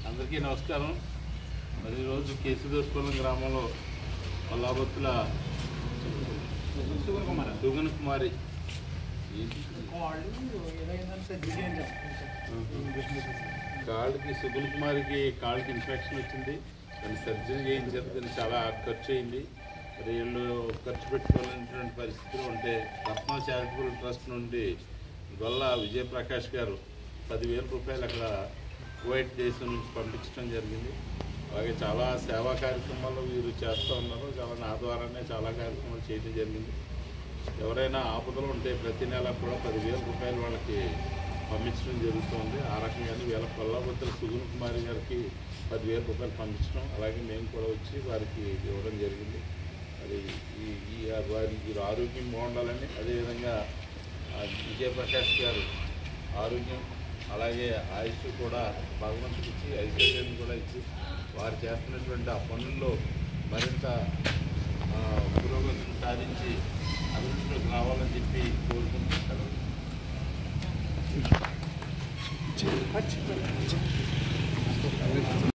అందరికీ నమస్కారం. మరి ఈరోజు కేసుదోసుకులం గ్రామంలో కొల్లాబొత్తుల సుగన్ కుమారి సుగన్ కుమారికి కాళ్ళకి ఇన్ఫెక్షన్ వచ్చింది. దాన్ని సర్జరీ చేయించారు. దాన్ని చాలా ఖర్చు అయింది. మరి వీళ్ళు ఖర్చు పెట్టుకోవాలనేటువంటి పరిస్థితులు ఉంటే రత్న చారిటబుల్ ట్రస్ట్ నుండి గొల్ల విజయప్రకాష్ గారు 10,000 రూపాయలు అక్కడ కువైట్ దేశం నుంచి పంపించడం జరిగింది. అలాగే చాలా సేవా కార్యక్రమాలు వీరు చేస్తూ ఉన్నారు. చాలా నా ద్వారానే చాలా కార్యక్రమాలు చేయడం జరిగింది. ఎవరైనా ఆపదలు ఉంటే ప్రతి నెల కూడా 10,000 రూపాయలు వాళ్ళకి పంపించడం జరుగుతుంది. ఆ రకంగానే వీళ్ళ కొల్లాబొత్తుల సుగన్ కుమారి గారికి 10,000 రూపాయలు పంపించడం, అలాగే మేము కూడా వచ్చి వారికి ఇవ్వడం జరిగింది. అది వారికి ఆరోగ్యం బాగుండాలని, అదేవిధంగా విజయప్రకాష్ గారు ఆరోగ్యం అలాగే ఆయుష్ కూడా భగవంతుడికి ఇచ్చి ఐశ్వర్యాన్ని కూడా ఇచ్చి వారు చేస్తున్నటువంటి ఆ పనుల్లో మరింత పురోగతిని సాధించి అభివృద్ధిలోకి రావాలని చెప్పి కోరుకుంటున్నాను.